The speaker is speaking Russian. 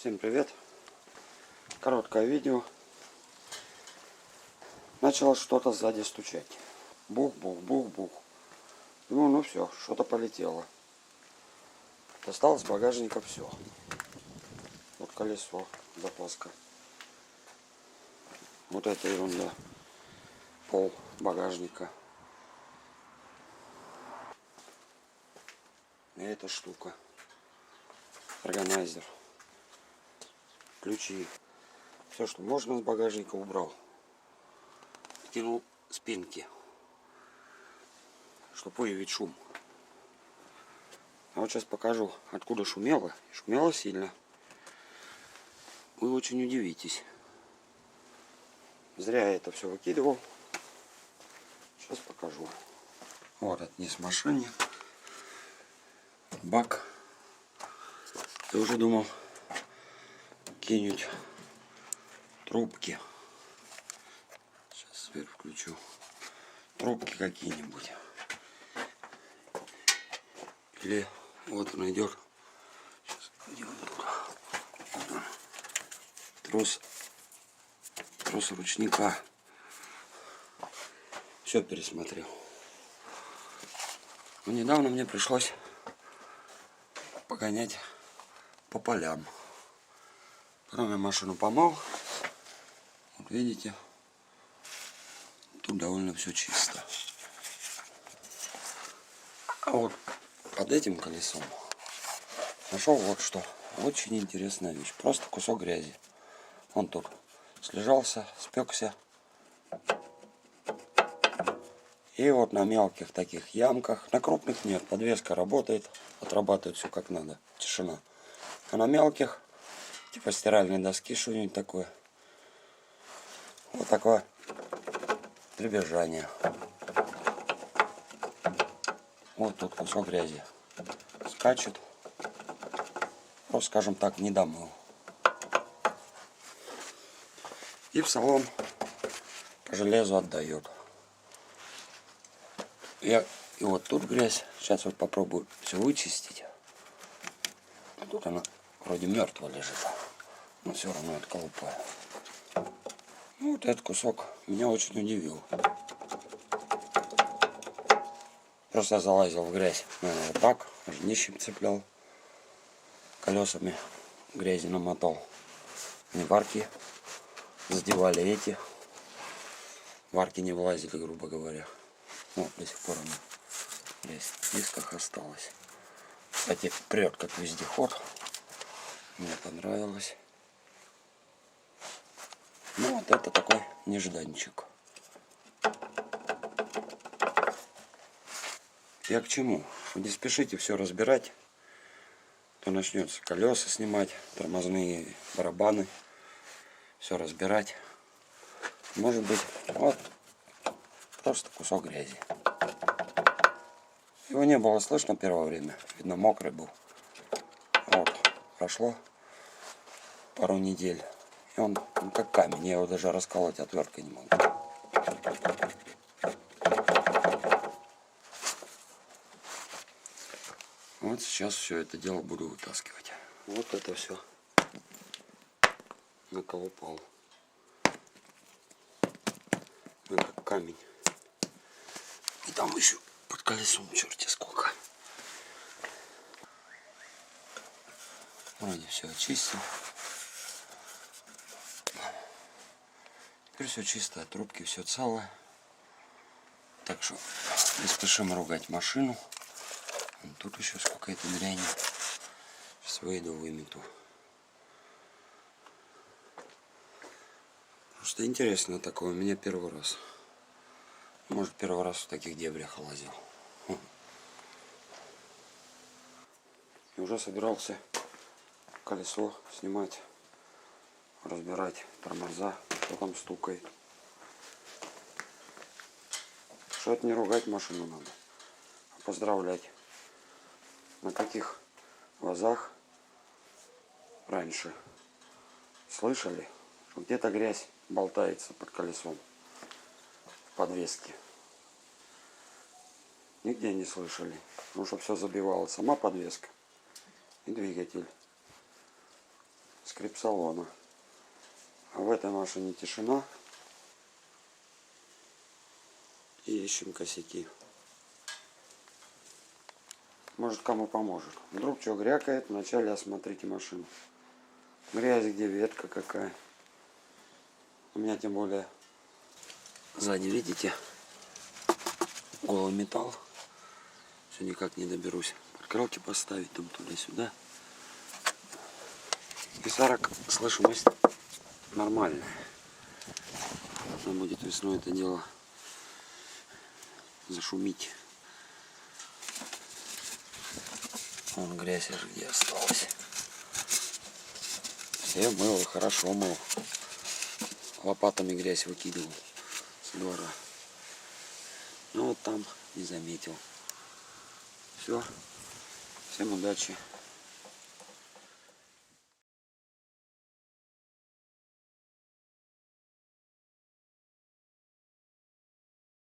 Всем привет! Короткое видео. Начало что-то сзади стучать. Бух-бух-бух-бух. Ну все, что-то полетело. Достал с багажника все. Вот колесо, запаска. Вот это ерунда. Пол багажника. И эта штука. Органайзер. Ключи. Все, что можно с багажника, убрал. Кинул спинки, чтобы выявить шум. А вот сейчас покажу, откуда шумело. Шумело сильно. Вы очень удивитесь. Зря я это все выкидывал. Сейчас покажу. Вот отнес машине. Бак. Я уже думал кинуть трубки. Сейчас свет включу. Трубки какие-нибудь. Или вот он идет. Сейчас, где он тут? Трос ручника. Все пересмотрел. Но недавно мне пришлось погонять по полям. Потом я машину помыл. Вот видите, тут довольно все чисто. А вот под этим колесом нашел вот что. Очень интересная вещь. Просто кусок грязи. Он тут слежался, спекся. И вот на мелких таких ямках, на крупных нет, подвеска работает, отрабатывает все как надо, тишина. А на мелких, типа стиральной доски, что-нибудь такое, вот такое дребезжание. Вот тут кусок грязи скачет, просто, скажем так, не домыл. И в салон по железу отдает. И вот тут грязь. Сейчас вот попробую все вычистить. А тут она вроде мертвая лежит. Но все равно отколупаю. Ну, вот этот кусок меня очень удивил. Просто я залазил в грязь. Наверное, вот так. Днищем цеплял. Колесами грязи намотал. Не варки задевали эти. Варки не влазили, грубо говоря. Вот до сих пор она грязь в дисках осталась. Кстати, прет как вездеход. Мне понравилось. Ну вот это такой нежданчик. Я к чему? Не спешите все разбирать. То начнется колеса снимать, тормозные барабаны. Все разбирать. Может быть, вот просто кусок грязи. Его не было слышно первое время. Видно, мокрый был. Вот, прошло пару недель. И он как камень. Я его даже расколоть отверткой не могу. Вот сейчас все это дело буду вытаскивать. Вот это все наколупал. Ну, как камень. И там еще под колесом черти сколько. Вроде все очистил. Теперь все чисто, трубки все целое. Так что не спешим ругать машину. Вон тут еще сколько-то дряни. Сейчас выйду, вымету. Просто интересно такое, у меня первый раз. Может, первый раз в таких дебрях лазил. И уже собирался колесо снимать, разбирать тормоза, что там стукает. Что это не ругать машину надо, а поздравлять. На каких вазах раньше слышали, что где-то грязь болтается под колесом в подвеске. Нигде не слышали, потому что все забивала сама подвеска и двигатель. скрип салона. А в этой машине тишина. И ищем косяки. Может, кому поможет. Вдруг что грякает, вначале осмотрите машину. Грязь где, ветка какая. У меня тем более сзади, видите, голый металл. Все никак не доберусь. Подкрылки поставить там туда-сюда. Писарок, слышимость нормальная. Нужно будет весной это дело зашумить. Вон грязь аж где осталась. Все мыл, и хорошо мыл. Лопатами грязь выкидывал с двора. Ну вот там не заметил. Все. Всем удачи.